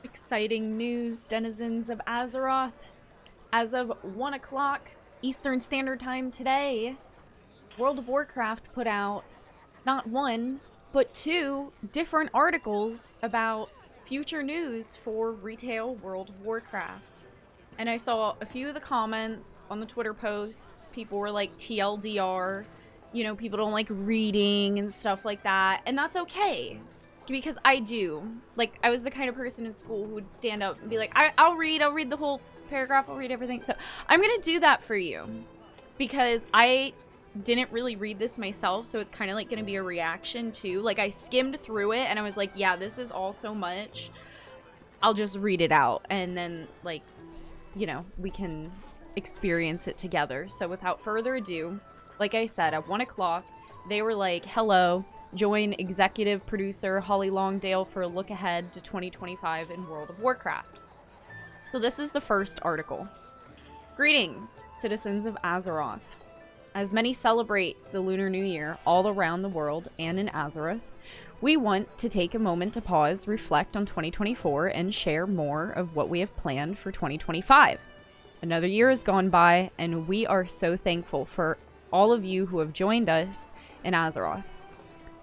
Exciting news, denizens of Azeroth. As of 1 o'clock Eastern Standard Time today, World of Warcraft put out not one, but two different articles about future news for retail World of Warcraft. And I saw a few of the comments on the Twitter posts. People were like, TLDR, you know, people don't like reading and stuff like that. And that's okay. Because I do. Like, I was the kind of person in school who would stand up and be like, I'll read the whole paragraph, I'll read everything. So I'm gonna do that for you. Because I didn't really read this myself, so it's kind of like gonna be a reaction too. Like, I skimmed through it and I was like, yeah, this is all so much. I'll just read it out and then, like, you know, we can experience it together. So without further ado, like I said, at 1 o'clock, they were like, hello, join executive producer Holly Longdale for a look ahead to 2025 in World of Warcraft. So this is the first article. Greetings, citizens of Azeroth. As many celebrate the Lunar New Year all around the world and in Azeroth, we want to take a moment to pause, reflect on 2024, and share more of what we have planned for 2025. Another year has gone by, and we are so thankful for all of you who have joined us in Azeroth.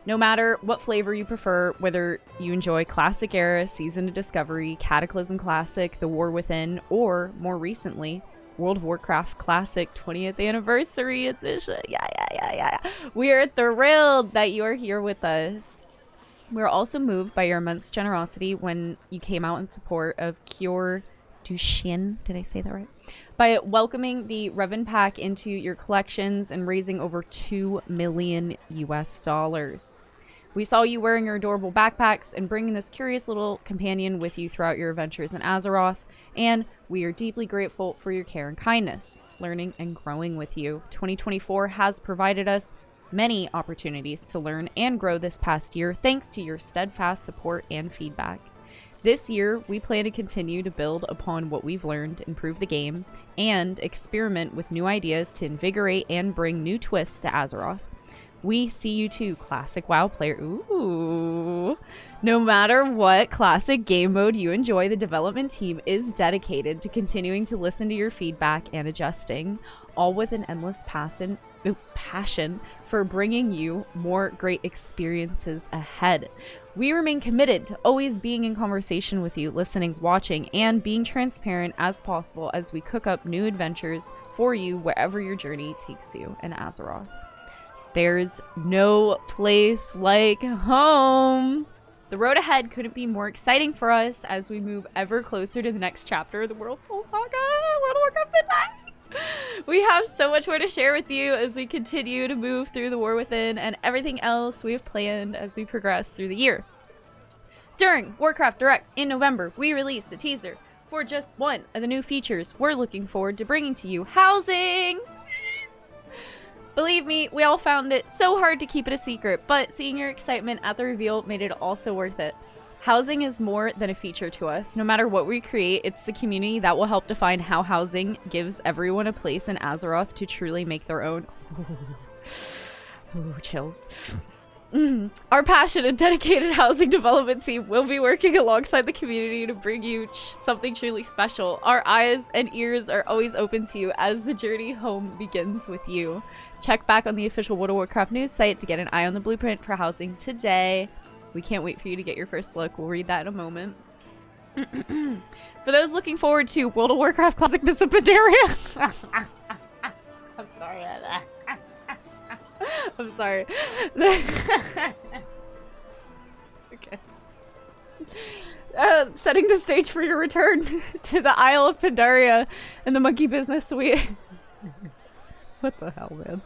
No matter what flavor you prefer, whether you enjoy Classic Era, Season of Discovery, Cataclysm Classic, The War Within, or more recently, World of Warcraft Classic 20th Anniversary Edition. Yeah. We are thrilled that you are here with us. We're also moved by your immense generosity when you came out in support of Cure du Chien. Did I say that right? By welcoming the Revan pack into your collections and raising over $2 million US. We saw you wearing your adorable backpacks and bringing this curious little companion with you throughout your adventures in Azeroth, and we are deeply grateful for your care and kindness, learning and growing with you. 2024 has provided us many opportunities to learn and grow this past year thanks to your steadfast support and feedback. This year, we plan to continue to build upon what we've learned, improve the game, and experiment with new ideas to invigorate and bring new twists to Azeroth. We see you too, classic WoW player. Ooh. No matter what classic game mode you enjoy, the development team is dedicated to continuing to listen to your feedback and adjusting, all with an endless passion for bringing you more great experiences ahead. We remain committed to always being in conversation with you, listening, watching, and being transparent as possible as we cook up new adventures for you wherever your journey takes you in Azeroth. There's no place like home. The road ahead couldn't be more exciting for us as we move ever closer to the next chapter of the World's Soul Saga, World of Warcraft Midnight. We have so much more to share with you as we continue to move through the War Within and everything else we have planned as we progress through the year. During Warcraft Direct in November, we released a teaser for just one of the new features we're looking forward to bringing to you: housing! Believe me, we all found it so hard to keep it a secret, but seeing your excitement at the reveal made it also worth it. Housing is more than a feature to us. No matter what we create, it's the community that will help define how housing gives everyone a place in Azeroth to truly make their own. Ooh, chills. Our passionate and dedicated housing development team will be working alongside the community to bring you something truly special. Our eyes and ears are always open to you as the journey home begins with you. Check back on the official World of Warcraft news site to get an eye on the blueprint for housing today. We can't wait for you to get your first look. We'll read that in a moment. For those looking forward to World of Warcraft Classic Mists of Pandaria. I'm sorry about that. I'm sorry. Okay. Setting the stage for your return to the Isle of Pandaria and the monkey business suite. What the hell, man?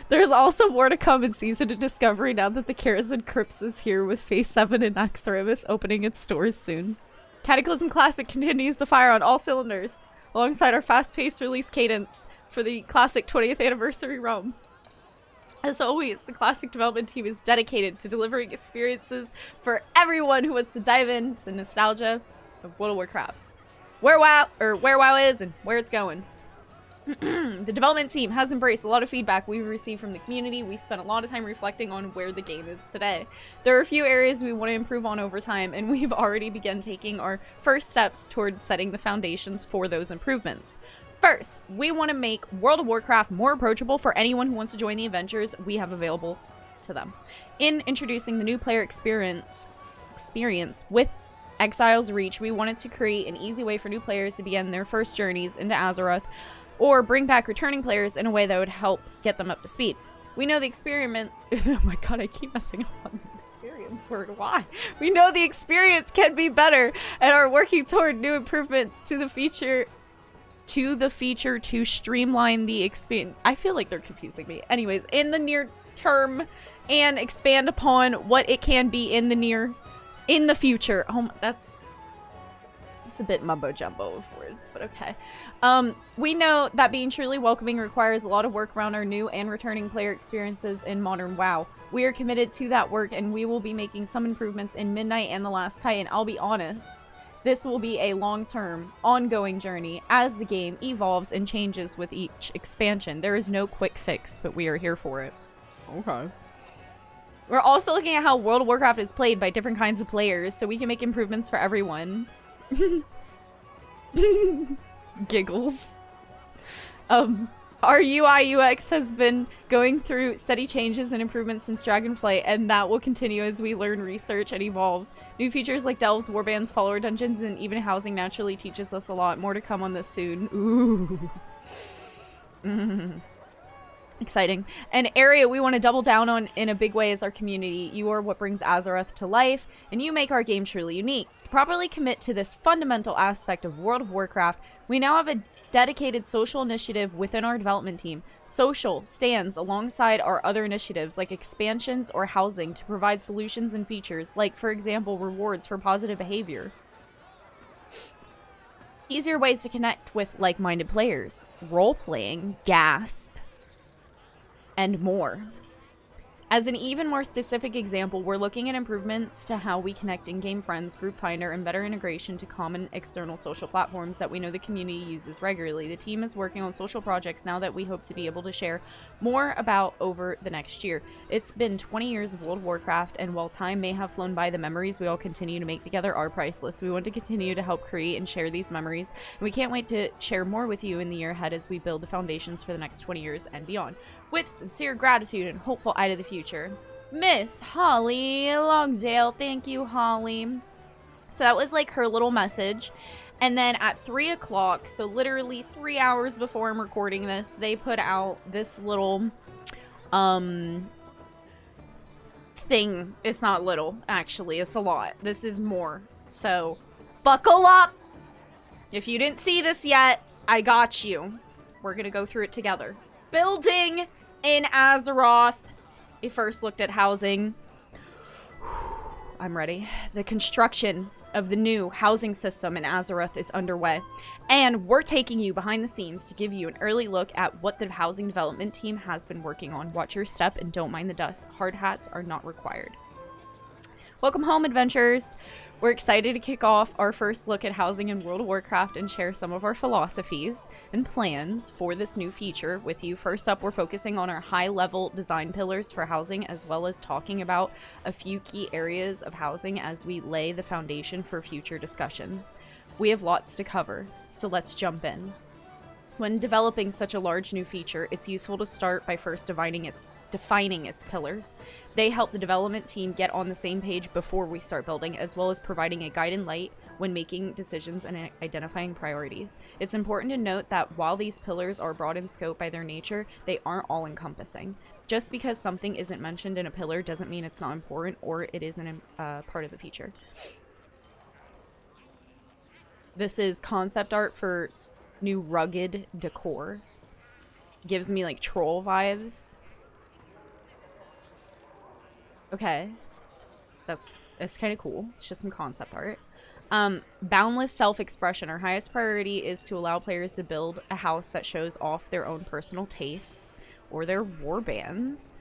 There's also more to come in Season of Discovery now that the Karazhan Crypts is here, with Phase 7 in Naxxramas opening its doors soon. Cataclysm Classic continues to fire on all cylinders, alongside our fast-paced release cadence for the Classic 20th Anniversary realms. As always, the Classic development team is dedicated to delivering experiences for everyone who wants to dive into the nostalgia of World of Warcraft. Where WoW is and where it's going. The development team has embraced a lot of feedback we've received from the community. We've spent a lot of time reflecting on where the game is today. There are a few areas we want to improve on over time, and we've already begun taking our first steps towards setting the foundations for those improvements. First, we want to make World of Warcraft more approachable for anyone who wants to join the adventures we have available to them. In introducing the new player experience with Exile's Reach, we wanted to create an easy way for new players to begin their first journeys into Azeroth, or bring back returning players in a way that would help get them up to speed. We know the experiment... Oh my god, I keep messing up on the experience word. Why? We know the experience can be better and are working toward new improvements to the feature to streamline the experience. I feel like they're confusing me. Anyways, in the near term, and expand upon what it can be in the future. Oh, it's a bit mumbo jumbo of words, but okay. We know that being truly welcoming requires a lot of work around our new and returning player experiences in modern WoW. We are committed to that work, and we will be making some improvements in Midnight and the Last Titan. I'll be honest, this will be a long-term, ongoing journey as the game evolves and changes with each expansion. There is no quick fix, but we are here for it. Okay. We're also looking at how World of Warcraft is played by different kinds of players, so we can make improvements for everyone. Giggles. Our UI UX has been going through steady changes and improvements since Dragonflight, and that will continue as we learn, research, and evolve. New features like Delves, Warbands, Follower Dungeons, and even housing naturally teaches us a lot. More to come on this soon. Ooh. Exciting. An area we want to double down on in a big way is our community. You are what brings Azeroth to life, and you make our game truly unique. To properly commit to this fundamental aspect of World of Warcraft, we now have a dedicated social initiative within our development team. Social stands alongside our other initiatives like expansions or housing to provide solutions and features, like, for example, rewards for positive behavior. Easier ways to connect with like-minded players, role-playing, gasp, and more. As an even more specific example, we're looking at improvements to how we connect in-game friends, Group Finder, and better integration to common external social platforms that we know the community uses regularly. The team is working on social projects now that we hope to be able to share more about over the next year. It's been 20 years of World of Warcraft, and while time may have flown by, the memories we all continue to make together are priceless. We want to continue to help create and share these memories, and we can't wait to share more with you in the year ahead as we build the foundations for the next 20 years and beyond. With sincere gratitude and hopeful eye to the future, Miss Holly Longdale. Thank you, Holly. So that was like her little message. And then at 3 o'clock, so literally 3 hours before I'm recording this, they put out this little thing. It's not little, actually. It's a lot. This is more. So buckle up. If you didn't see this yet, I got you. We're going to go through it together. Building in Azeroth. We first looked at housing. I'm ready. The construction of the new housing system in Azeroth is underway, and we're taking you behind the scenes to give you an early look at what the housing development team has been working on. Watch your step and don't mind the dust. Hard hats are not required. Welcome home, adventurers. We're excited to kick off our first look at housing in World of Warcraft and share some of our philosophies and plans for this new feature with you. First up, we're focusing on our high-level design pillars for housing, as well as talking about a few key areas of housing as we lay the foundation for future discussions. We have lots to cover, so let's jump in. When developing such a large new feature, it's useful to start by first defining its pillars. They help the development team get on the same page before we start building, as well as providing a guiding light when making decisions and identifying priorities. It's important to note that while these pillars are broad in scope by their nature, they aren't all-encompassing. Just because something isn't mentioned in a pillar doesn't mean it's not important or it isn't part of the feature. This is concept art for new rugged decor. Gives me like troll vibes. Okay. It's kind of cool. It's just some concept art. Boundless self-expression. Our highest priority is to allow players to build a house that shows off their own personal tastes or their warbands.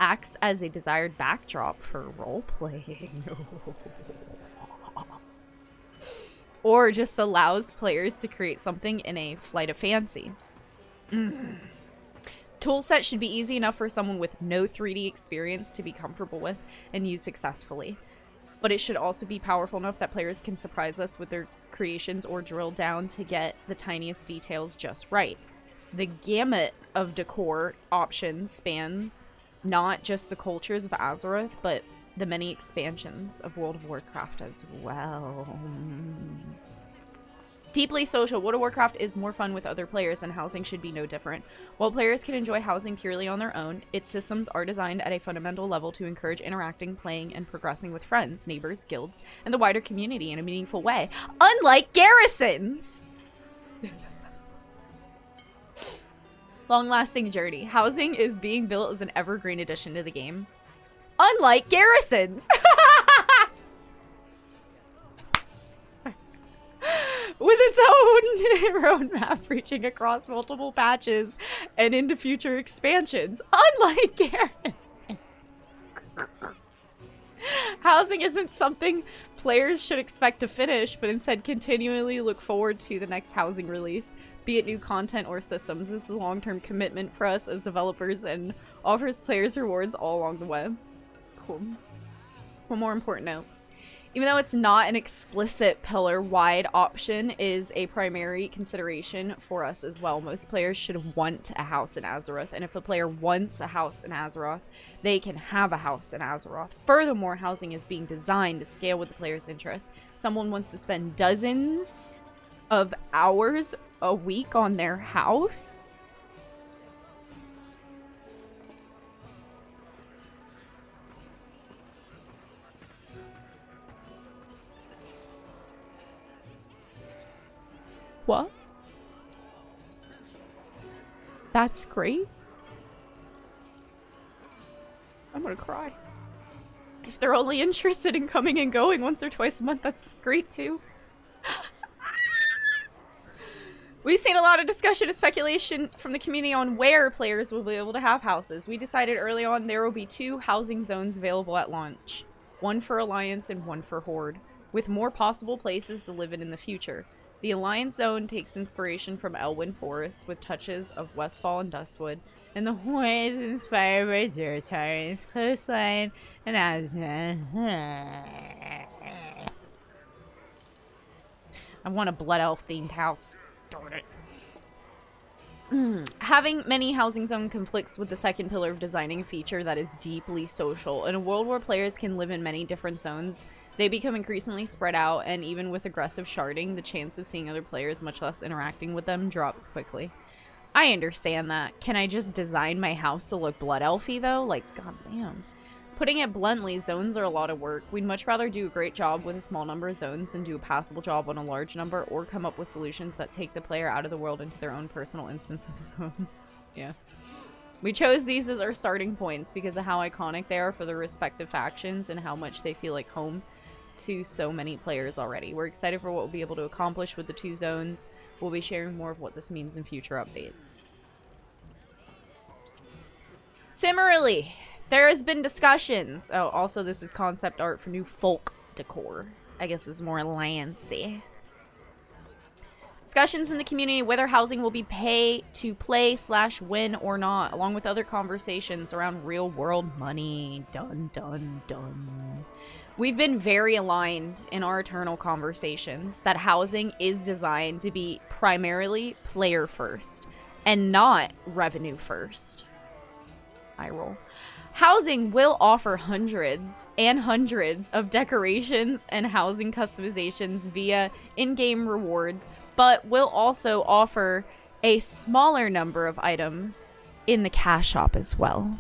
Acts as a desired backdrop for role-playing. Or just allows players to create something in a flight of fancy. Toolset should be easy enough for someone with no 3D experience to be comfortable with and use successfully. But it should also be powerful enough that players can surprise us with their creations or drill down to get the tiniest details just right. The gamut of decor options spans not just the cultures of Azeroth, but the many expansions of World of Warcraft as well. Deeply social. World of Warcraft is more fun with other players, and housing should be no different. While players can enjoy housing purely on their own, its systems are designed at a fundamental level to encourage interacting, playing, and progressing with friends, neighbors, guilds, and the wider community in a meaningful way. Unlike garrisons! Long-lasting journey. Housing is being built as an evergreen addition to the game. Unlike garrisons! With its own roadmap reaching across multiple patches and into future expansions. Unlike garrisons. Housing isn't something players should expect to finish, but instead continually look forward to the next housing release, be it new content or systems. This is a long-term commitment for us as developers and offers players rewards all along the way. Cool. One more important note. Even though it's not an explicit pillar-wide option, is a primary consideration for us as well. Most players should want a house in Azeroth, and if a player wants a house in Azeroth, they can have a house in Azeroth. Furthermore, housing is being designed to scale with the player's interests. Someone wants to spend dozens of hours a week on their house. What? That's great. I'm gonna cry. If they're only interested in coming and going once or twice a month, that's great too. We've seen a lot of discussion and speculation from the community on where players will be able to have houses. We decided early on there will be 2 housing zones available at launch. One for Alliance and one for Horde, with more possible places to live in the future. The Alliance Zone takes inspiration from Elwyn Forest with touches of Westfall and Dustwood, and the Horde is inspired by Durtar's coastline and I want a Blood Elf themed house. Darn it. Having many housing zone conflicts with the second pillar of designing a feature that is deeply social. In a world where players can live in many different zones, they become increasingly spread out, and even with aggressive sharding, the chance of seeing other players, much less interacting with them, drops quickly. I understand that. Can I just design my house to look Blood Elfy, though? Like, goddamn. Putting it bluntly, zones are a lot of work. We'd much rather do a great job with a small number of zones than do a passable job on a large number, or come up with solutions that take the player out of the world into their own personal instance of zone. Yeah. We chose these as our starting points because of how iconic they are for their respective factions and how much they feel like home to so many players already. We're excited for what we'll be able to accomplish with the 2 zones. We'll be sharing more of what this means in future updates. Similarly, there has been discussions. Oh, also this is concept art for new folk decor. I guess this is more Lancey. Discussions in the community whether housing will be pay to play / win or not, along with other conversations around real world money. Dun dun dun. We've been very aligned in our eternal conversations that housing is designed to be primarily player first and not revenue first. I roll. Housing will offer hundreds and hundreds of decorations and housing customizations via in-game rewards, but will also offer a smaller number of items in the cash shop as well.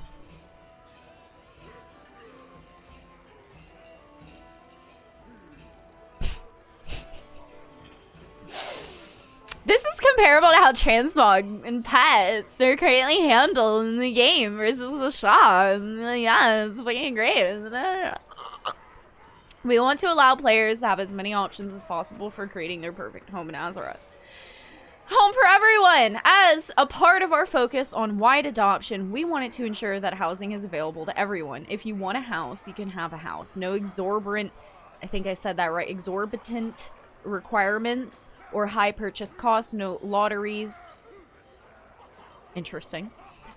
This is comparable to how transmog and pets they're currently handled in the game versus the shop. Yeah, it's fucking great, isn't it? We want to allow players to have as many options as possible for creating their perfect home in Azeroth. Home for everyone! As a part of our focus on wide adoption, we wanted to ensure that housing is available to everyone. If you want a house, you can have a house. No exorbitant, I think I said that right, exorbitant requirements or high purchase costs, no lotteries, Interesting.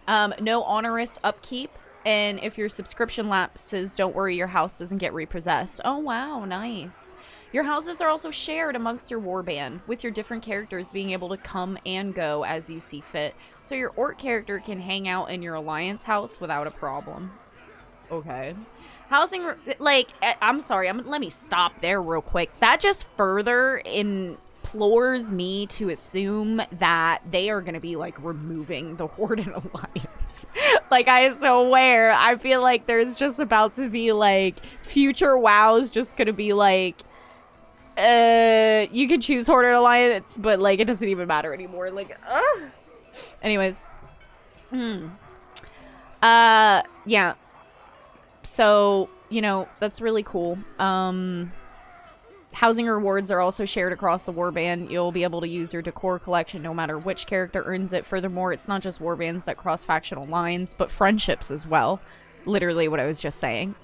No onerous upkeep. And if your subscription lapses, don't worry, your house doesn't get repossessed. Oh, wow, nice. Your houses are also shared amongst your warband, with your different characters being able to come and go as you see fit. So your orc character can hang out in your alliance house without a problem. Okay. Housing, like, I'm sorry, let me stop there real quick. That just further implores me to assume that they are going to be, like, removing the Horde and Alliance. Like, I swear, I feel like there's just about to be, like, future WoW's just going to be, like, you can choose Horde and Alliance, but, like, it doesn't even matter anymore. Like, anyways. Yeah. So, you know, that's really cool. Housing rewards are also shared across the warband. You'll be able to use your decor collection no matter which character earns it. Furthermore, it's not just warbands that cross factional lines, but friendships as well. Literally what I was just saying.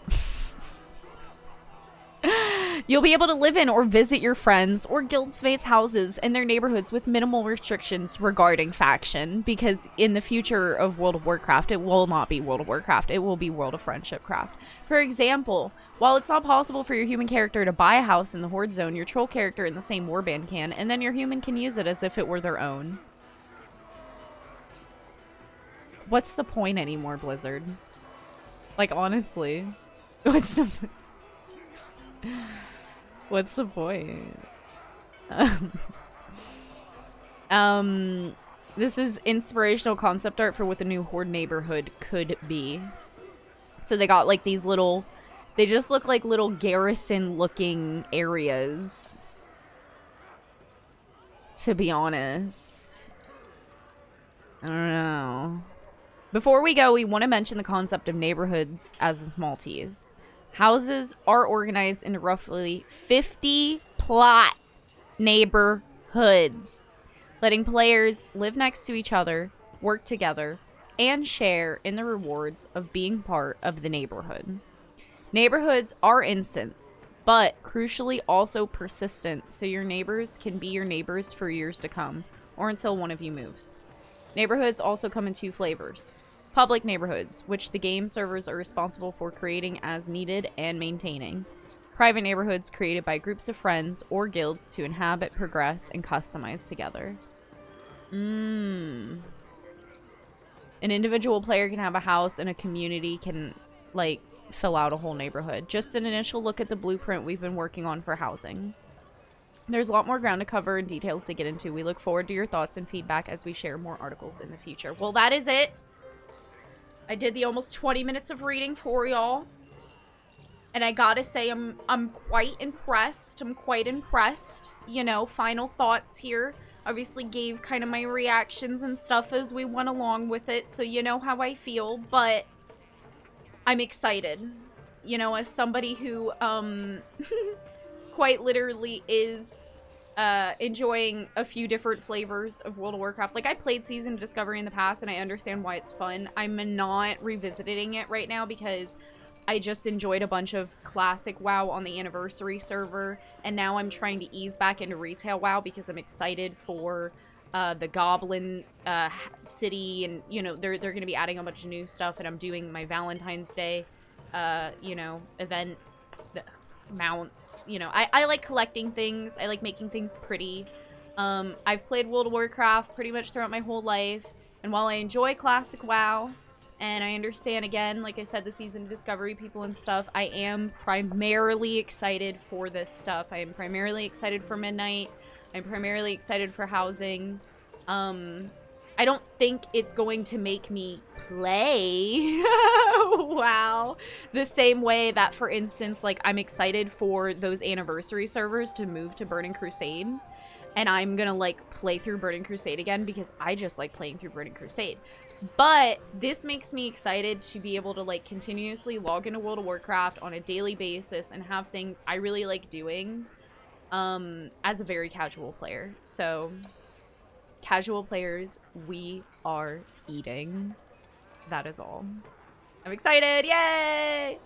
You'll be able to live in or visit your friends or guildsmates' houses and their neighborhoods with minimal restrictions regarding faction, because in the future of World of Warcraft, it will not be World of Warcraft. It will be World of Friendship Craft. For example, while it's not possible for your human character to buy a house in the Horde Zone, your troll character in the same warband can, and then your human can use it as if it were their own. What's the point anymore, Blizzard? Like, honestly. What's the... What's the point? This is inspirational concept art for what the new Horde neighborhood could be. So they got like these little, they just look like little garrison looking areas. To be honest. I don't know. Before we go, we want to mention the concept of neighborhoods as a small tease. Houses are organized into roughly 50 plot neighborhoods, letting players live next to each other, work together, and share in the rewards of being part of the neighborhood. Neighborhoods are instants, but crucially also persistent, so your neighbors can be your neighbors for years to come, or until one of you moves. Neighborhoods also come in two flavors. Public neighborhoods, which the game servers are responsible for creating as needed and maintaining. Private neighborhoods created by groups of friends or guilds to inhabit, progress, and customize together. An individual player can have a house, and a community can, like, fill out a whole neighborhood. Just an initial look at the blueprint we've been working on for housing. There's a lot more ground to cover and details to get into. We look forward to your thoughts and feedback as we share more articles in the future. Well, that is it. I did the almost 20 minutes of reading for y'all. And I gotta say, I'm quite impressed. I'm quite impressed. You know, final thoughts here. Obviously gave kind of my reactions and stuff as we went along with it. So you know how I feel. But I'm excited. You know, as somebody who, quite literally is enjoying a few different flavors of World of Warcraft. Like, I played Season of Discovery in the past, and I understand why it's fun. I'm not revisiting it right now because I just enjoyed a bunch of classic WoW on the Anniversary server, and now I'm trying to ease back into retail WoW because I'm excited for the Goblin city, and, you know, they're going to be adding a bunch of new stuff, and I'm doing my Valentine's Day, you know, event mounts. You know, I like collecting things. I like making things pretty. I've played World of Warcraft pretty much throughout my whole life, and while I enjoy classic WoW, and I understand, again, like I said, the Season of Discovery people and stuff, I am primarily excited for this stuff. I am primarily excited for Midnight. I'm primarily excited for housing. I don't think it's going to make me play WoW the same way that, for instance, like, I'm excited for those Anniversary servers to move to Burning Crusade. And I'm gonna, like, play through Burning Crusade again because I just like playing through Burning Crusade. But this makes me excited to be able to, like, continuously log into World of Warcraft on a daily basis and have things I really like doing as a very casual player. So, casual players, we are eating. That is all. I'm excited. Yay!